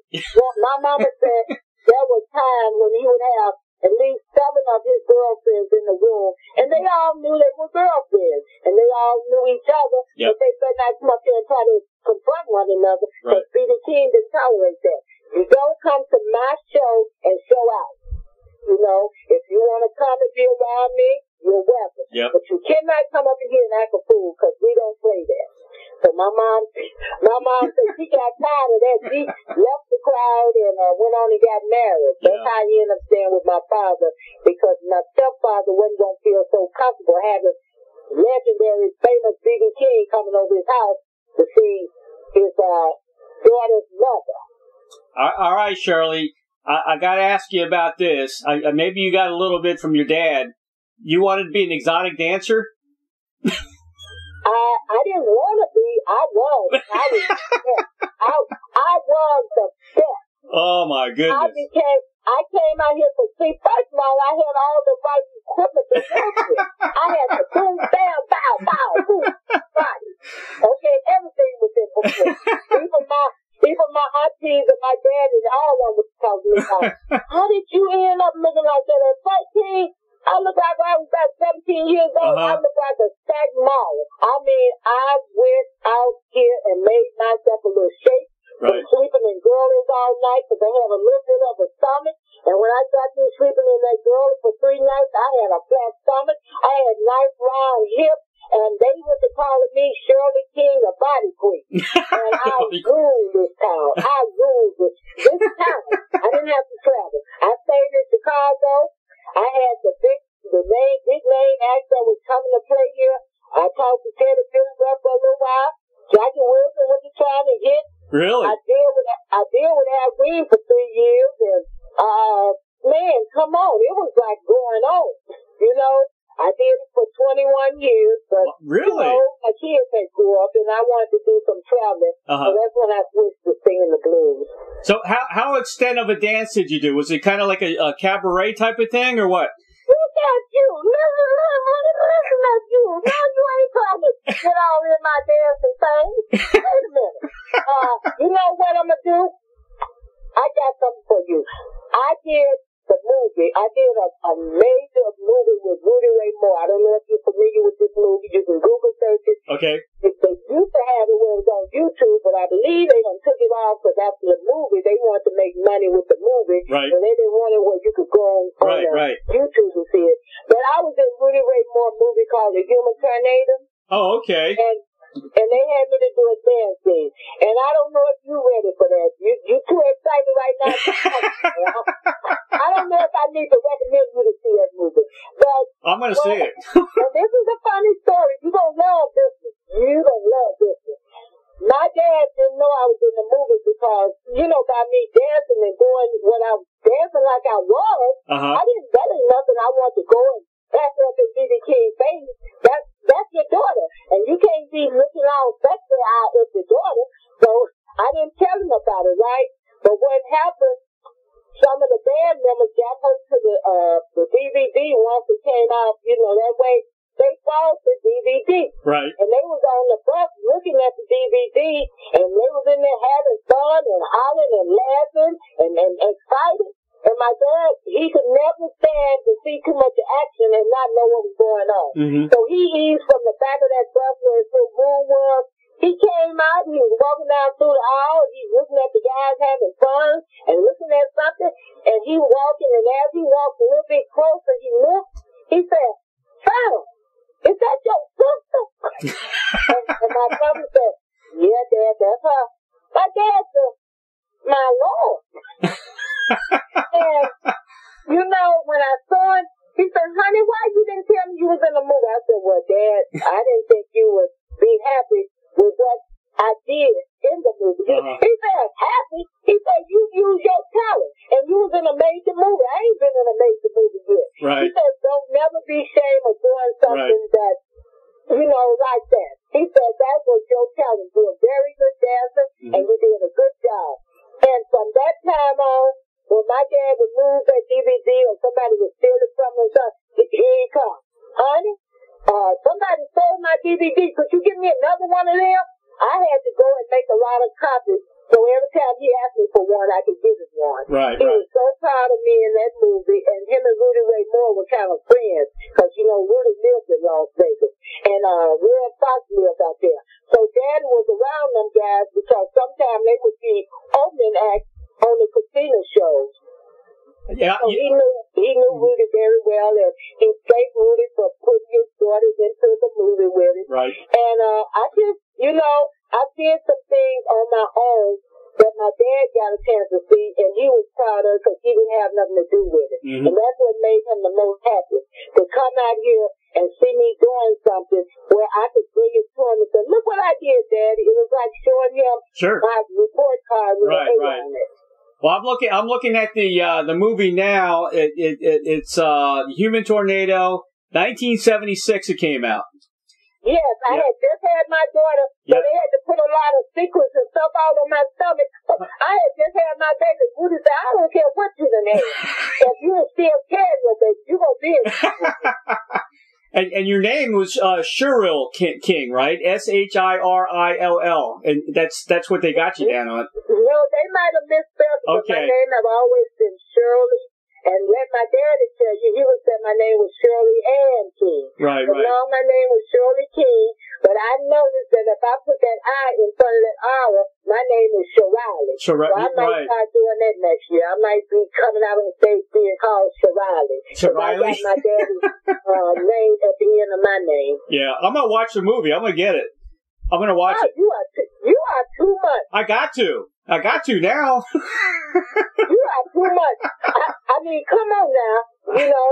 My mama said there was time when he would have at least 7 of his girlfriends in the room, and they all knew they were girlfriends, and they all knew each other, but they better not come up there and try to confront one another, because B.B. King didn't tolerate that. You don't come to my show and show out. You know, if you want to come and be around me, you're welcome. Yep. But you cannot come up in here and act a fool, because we don't play that. So my mom said she got tired of that. She left the crowd and went on and got married. That's how he ended up staying with my father, because my stepfather wasn't going to feel so comfortable having legendary, famous B.B. King coming over his house to see his daughter's mother. All right, Shirley. I got to ask you about this. Maybe you got a little bit from your dad. You wanted to be an exotic dancer? I didn't want to be. I was. I was the best. Oh, my goodness. I came out here to see, first of all, I had all the right equipment to work with. I had the boom, bam, bow, bow, boom, body. Okay, everything was in before. Even my aunties and my dad and all of them was telling me, how did you end up looking like that at 14? I look like I was about 17 years old. I look like a stack mall. I mean, I went out here and made myself a little shape. Right. Sleeping in girlies all night because I had a little bit of a stomach. And when I got through sleeping in that girl for 3 nights, I had a flat stomach. I had nice round hips. And they used to call me Shirley King, the body queen. And I ruled this town. I ruled this town. I didn't have to travel. I stayed in Chicago. I had the big name acts that was coming to play here. I talked to Teddy Phillips for a little while. Jackie Wilson was trying to hit. Really? I deal with Al Green for 3 years, and man, come on, it was like going on. You know, I did it for 21 years, but really, you know, my kids had grew up, and I wanted to do some traveling, so that's when I switched to singing the blues. So, how extent of a dance did you do? Was it kind of like a cabaret type of thing, or what? Look at you! Listen at you! Now you ain't trying to get all in my dancing thing. Wait a minute. You know what I'm gonna do? I got something for you. I did the movie. I did a major movie with Rudy Ray Moore. I don't know if you're familiar with this movie. You can Google search it. Okay. They used to have it when it was on YouTube, but I believe they done took it off because after the movie, they wanted to make money with the movie. Right. And they didn't want it where you could go on YouTube and see it. But I was in Rudy Ray Moore movie called The Human Tornado. Oh, okay. And they had me to do a dance scene. And I don't know if you're ready for that. You too excited right now. I don't know if I need to recommend you to see that movie. But I'm going to see it. And this is a funny story. You're going to love this one. You're going to love this one. My dad didn't know I was in the movie because, you know, by me dancing and doing what I was dancing like I was, that ain't nothing I want to go and back up and be the King face. That's your daughter. And you can't be looking all sexy out at your daughter. So I didn't tell him about it, right? But what happened, some of the band members got hooked to the DVD once it came out, you know, that way they bought the DVD. Right. And they was on the bus looking at the DVD, and they was in there having fun and hollering and laughing and excited. And my dad, he could never stand to see too much action and not know what was going on. So he eased from the back of that bus where his little room was. He came out, he was walking down through the aisle, and he was looking at the guys having fun and looking at something, and he walking, and as he walked a little bit closer, he looked, he said, "Sam, is that your sister?" and my brother said, "Yeah, Dad, that's her." My dad said, "My Lord." And, you know, when I saw him, he said, "Honey, why you didn't tell me you was in the movie?" I said, "Well, Dad, I didn't think you would be happy with what I did in the movie." He said, "Happy?" He said, "You use your talent, and you was in a major movie." I ain't been in a major movie yet. Right. He said, "Don't never be ashamed of doing something that, you know, like that." He said, "That was your talent. You're a very good dancer, and you did a good job." And from that time on, when my dad would lose that DVD or somebody would steal it from him, here he comes. "Honey, somebody stole my DVD. Could you give me another one of them?" I had to go and make a lot of copies, so every time he asked me for one, I could give him one. He was so proud of me in that movie, and him and Rudy Ray Moore were kind of friends, because, you know, Rudy lived in Las Vegas, and Red Fox lived out there. So Daddy was around them guys, because sometimes they would be opening acts on the casino shows. Yeah, so he knew Rudy very well, and he thanked Rudy for putting his daughters into the movie with him. Right. And I just, you know, I did some things on my own that my dad got a chance to see, and he was proud of it because he didn't have nothing to do with it. And that's what made him the most happy, to come out here and see me doing something where I could bring it to him and say, "Look what I did, Daddy." It was like showing him my report card with an A on it. Well, I'm looking at the movie now. It's Human Tornado, 1976. It came out. Yes, I had just had my daughter, so they had to put a lot of secrets and stuff all on my stomach. I had just had my baby. Woody said, I don't care what you done had. If you still carrying your baby, you gonna be in And your name was Shirley King, right? Shirrill, and that's what they got you down on. Well, they might have misspelled it, but my name have always been Shirley. And let my daddy tell you, he would say my name was Shirley Ann King. Right. No, my name was Shirley King, but I noticed that if I put that I in front of that hour, my name is Shirley. So I might start doing that next year. I might be coming out on the stage being called Shirley. So I got my daddy's name at the end of my name. Yeah, I'm going to watch the movie. I'm going to get it. I'm going to watch it. You are too much. I got to now. You are too much. I mean, come on now. You know,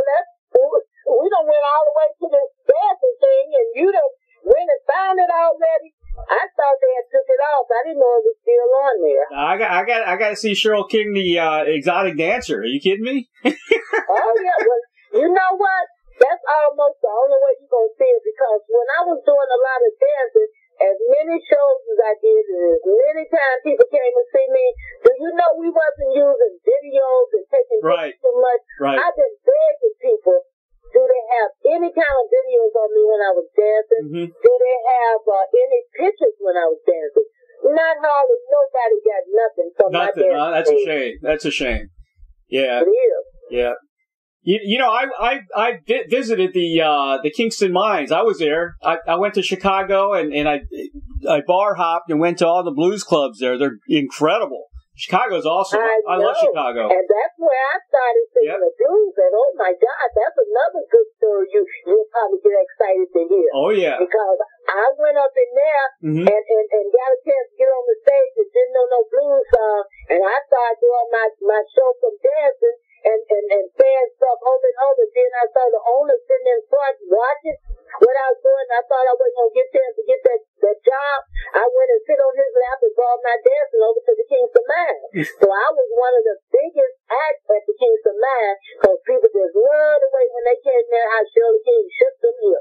we done went all the way to this dancing thing, and you done went and found it already. I thought they had took it off. I didn't know it was still on there. I got to see Shirley King, the exotic dancer. Are you kidding me? Oh yeah. Well, you know what? That's almost the only way you're gonna see it, because when I was doing a lot of dancing, as many shows as I did, and as many times people came to see me, do you know we wasn't using videos and taking pictures too much? Right. I've been begging people, do they have any kind of videos on me when I was dancing? Mm-hmm. Do they have any pictures when I was dancing? Not hardly. Nobody got nothing from my dancing. That's a shame. That's a shame. Yeah. It is. Yeah. You know, I visited the Kingston Mines. I was there. I went to Chicago and I bar hopped and went to all the blues clubs there. They're incredible. Chicago's awesome. I love Chicago. And that's where I started singing the blues. And oh my God, that's another good story you'll probably get excited to hear. Oh yeah. Because I went up in there and got a chance to get on the stage and didn't know no blues song. And I started doing my show from dancing and saying stuff over and over. Then I saw the owner sitting in front watching what I was doing. I thought I wasn't going to get a chance to get that job. I went and sit on his lap and brought my dancing over to the Kingston Mines. So I was one of the biggest acts at the Kingston Mines, because people just loved the way when they came there how Shirley King shook them here.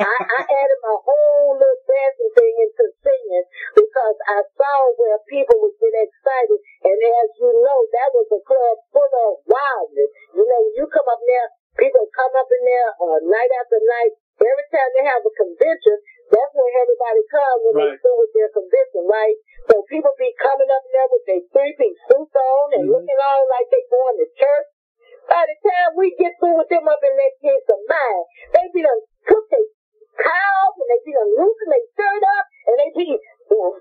I added my whole little dancing thing into singing, because I saw where people would get excited. And as you know, that was a club full of wildness. You know, when you come up there, people come up in there night after night. Every time they have a convention, that's when everybody comes when they through with their convention, right? So people be coming up there with their three-piece suits on and looking all like they going to church. By the time we get through with them up in that Kingston Mines, they be done cook their cows and they be done loosen their shirt up and they be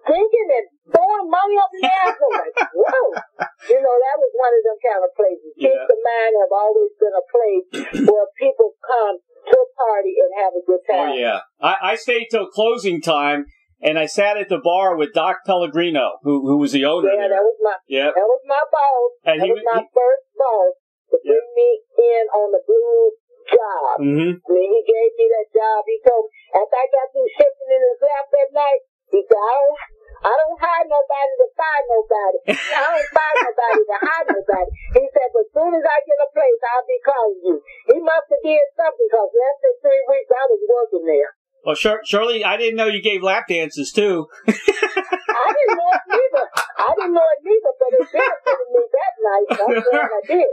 drinking and throwing money up in there. I'm like, whoa. You know, that was one of them kind of places. Yeah. Kingston Mines have always been a place where people come to a party and have a good time. Oh, yeah. I stayed till closing time, and I sat at the bar with Doc Pellegrino, who was the owner. Yeah, that was my boss. And that was my first boss to bring me in on the blues job. Mm-hmm. I mean, he gave me that job. He told me, after I got through shaking in his lap that night, he said, I don't hire nobody to fire nobody. I don't fire nobody to hire nobody. He said, but as soon as I get a place, I'll be calling you. He must have did something, because less than 3 weeks I was working there. Well, Shirley, I didn't know you gave lap dances, too. I didn't know it neither. But it benefited me that night. That's what I did.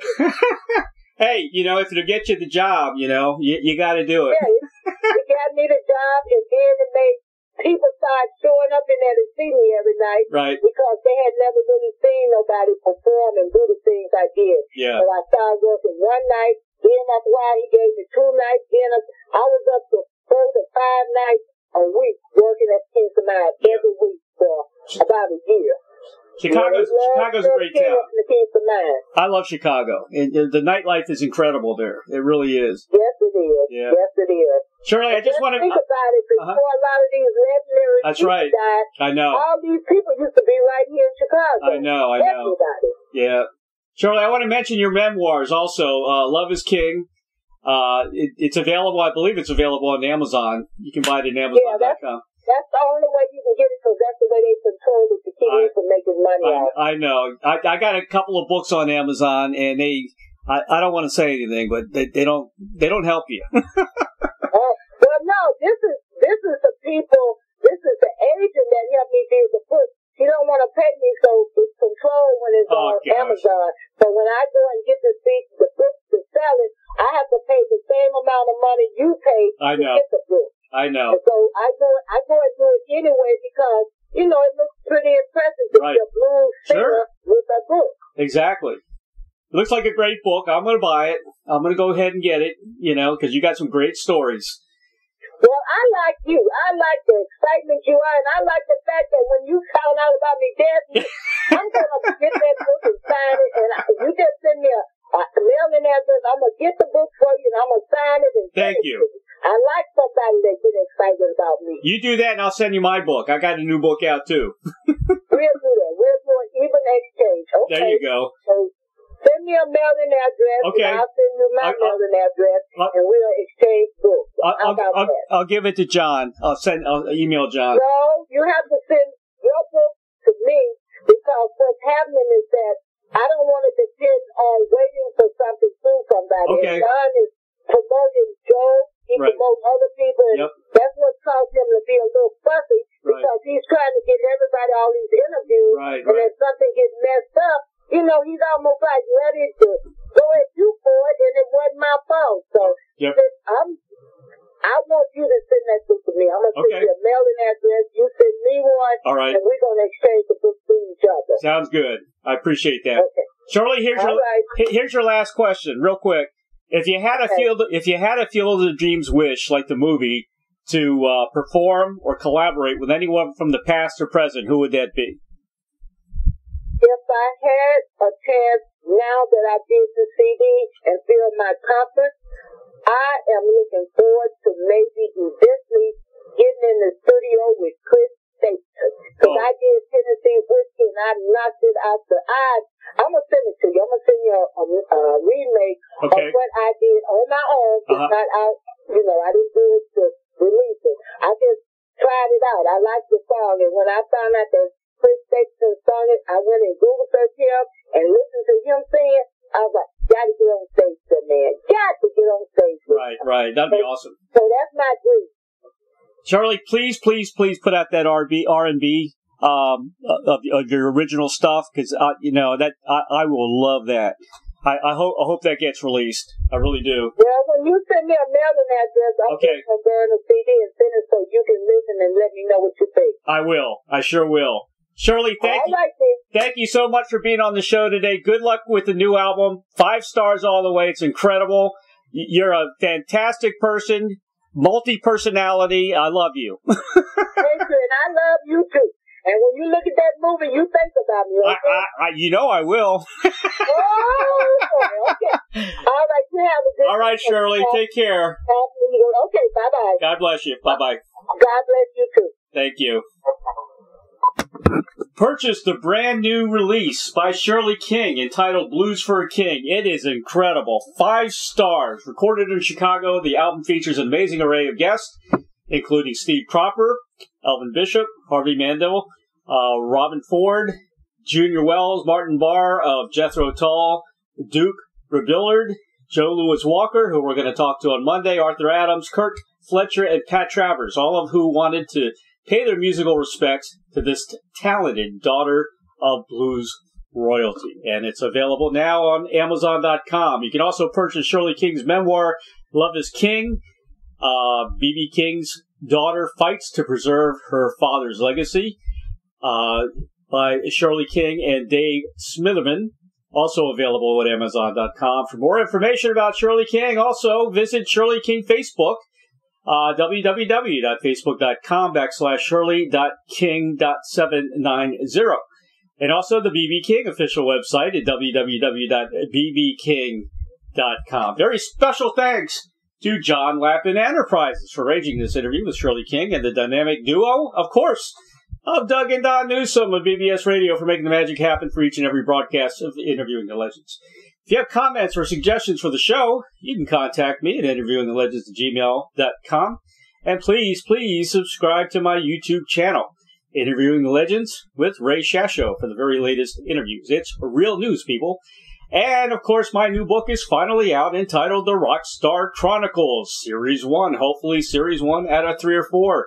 Hey, you know, if it'll get you the job, you know, you got to do it. Yeah, it got me the job, and then it made people started showing up in there to see me every night. Right. Because they had never really seen nobody perform and do the things I did. Yeah. So I started working one night, then after a while he gave me 2 nights, then I was up to 4 to 5 nights a week working at Kingston Mines every week for about a year. Chicago's a great town. I love Chicago. And the nightlife is incredible there. It really is. Yes, it is. Yeah. Yes, it is. Shirley, I just want to think about it. Before a lot of these legendary people died, I know. All these people used to be right here in Chicago. I know. Everybody. Yeah. Shirley, I want to mention your memoirs also. Love is King. It's available. I believe it's available on Amazon. You can buy it at Amazon.com. That's the only way you can get it, because that's the way they control it to keep it from making money out. I know. I got a couple of books on Amazon, and I don't want to say anything, but they don't help you. Well, no, this is people, this is the agent that helped me build the book. She don't want to pay me, so it's controlled when it's on Amazon. So when I go and get the book to sell it, I have to pay the same amount of money you pay to get the book. I know. And so I go and do it anyway because, you know, it looks pretty impressive to be a blues singer with a book. Exactly. It looks like a great book. I'm going to buy it. I'm going to go ahead and get it, you know, because you got some great stories. Well, I like you. I like the excitement you are, and I like the fact that when you found out about me dancing, I'm going to get that book and sign it, and you just send me a mailing address. I'm going to get the book for you, and I'm going to sign it. And thank you. I like somebody that gets excited about me. You do that, and I'll send you my book. I got a new book out, too. We'll do that. We'll do an even exchange. Okay. There you go. So send me a mailing address, and I'll send you my mailing address, and we'll exchange books. How about that? I'll give it to John. I'll email John. No, you have to send your book to me because what's happening is that I don't want to depend on waiting for something through somebody. Okay. And John is promoting Joe. He promotes other people, and that's what caused him to be a little fussy because he's trying to get everybody all these interviews, and if something gets messed up, you know, he's almost like ready to go at you for it, and it wasn't my fault. So I want you to send that book to me. I'm going to send you a mailing address. You send me one, and we're going to exchange the book to each other. Sounds good. I appreciate that. Okay. Shirley, here's your last question, real quick. If you had a Field of Dreams wish, like the movie, to perform or collaborate with anyone from the past or present, who would that be? If I had a chance now that I did the CD and feel my comfort, I am looking forward to maybe eventually getting in the studio with Chris Stapleton. Because I did Tennessee Whiskey and I knocked it out the eyes. I'm going to send it to you. I'm going to send you a remake of what I did on my own. It's not out, you know, I didn't do it to release it. I just tried it out. I liked the song. And when I found out that Chris Stapleton sung it, I went and Google searched him and listened to him sing it. I was like, gotta get on stage with that man. Got to get on stage with him. Right. That'd be awesome. So that's my dream. Charlie, please put out that R&B of your original stuff, because you know that I will love that. I hope that gets released. I really do. Well, when you send me a mailing address, I'm going to burn a CD and send it so you can listen and let me know what you think. I will. I sure will. Shirley, thank you so much for being on the show today. Good luck with the new album. 5 stars all the way. It's incredible. You're a fantastic person, multi-personality. I love you. Thank you, and I love you too. And when you look at that movie, you think about me, okay? You know I will. Okay. All right, you have a good All right, Shirley, take care. Okay, bye-bye. God bless you. Bye-bye. God bless you too. Thank you. Purchase the brand new release by Shirley King entitled Blues for a King. It is incredible. 5 stars. Recorded in Chicago, the album features an amazing array of guests, including Steve Cropper, Elvin Bishop, Harvey Mandel, Robin Ford, Junior Wells, Martin Barr of Jethro Tull, Duke Rebillard, Joe Louis Walker, who we're going to talk to on Monday, Arthur Adams, Kirk Fletcher, and Pat Travers, all of who wanted to pay their musical respects to this talented daughter of blues royalty. And it's available now on Amazon.com. You can also purchase Shirley King's memoir, Love is King. B.B. King's daughter fights to preserve her father's legacy, by Shirley King and Dave Smitherman, also available at Amazon.com. For more information about Shirley King, also visit Shirley King Facebook, www.facebook.com/Shirley.King.790. And also the B.B. King official website at www.bbking.com. Very special thanks to John Lappin Enterprises for arranging this interview with Shirley King and the dynamic duo, of course, of Doug and Don Newsom of BBS Radio for making the magic happen for each and every broadcast of Interviewing the Legends. If you have comments or suggestions for the show, you can contact me at interviewingthelegends@gmail.com. And please subscribe to my YouTube channel, Interviewing the Legends with Ray Shasho, for the very latest interviews. It's real news, people. And, of course, my new book is finally out, entitled The Rockstar Chronicles, Series 1. Hopefully, Series 1 out of 3 or 4.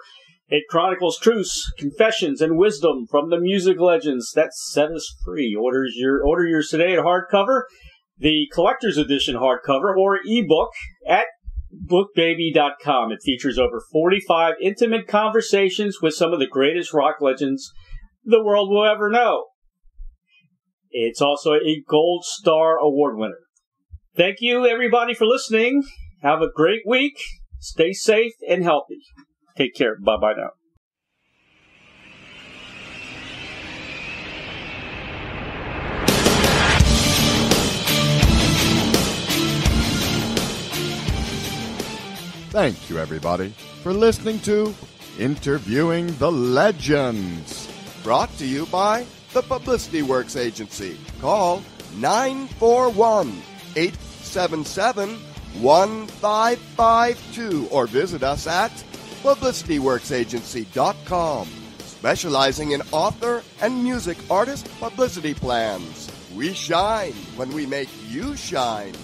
It chronicles truths, confessions, and wisdom from the music legends that set us free. Order yours today at hardcover, the collector's edition hardcover, or ebook at bookbaby.com. It features over 45 intimate conversations with some of the greatest rock legends the world will ever know. It's also a Gold Star Award winner. Thank you, everybody, for listening. Have a great week. Stay safe and healthy. Take care. Bye-bye now. Thank you, everybody, for listening to Interviewing the Legends. Brought to you by the Publicity Works Agency. Call 941-877-1552 or visit us at publicityworksagency.com, specializing in author and music artist publicity plans. We shine when we make you shine.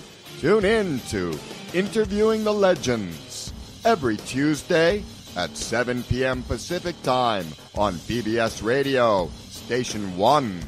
Tune in to Interviewing the Legends every Tuesday at 7 p.m. Pacific Time on PBS Radio, Station 1.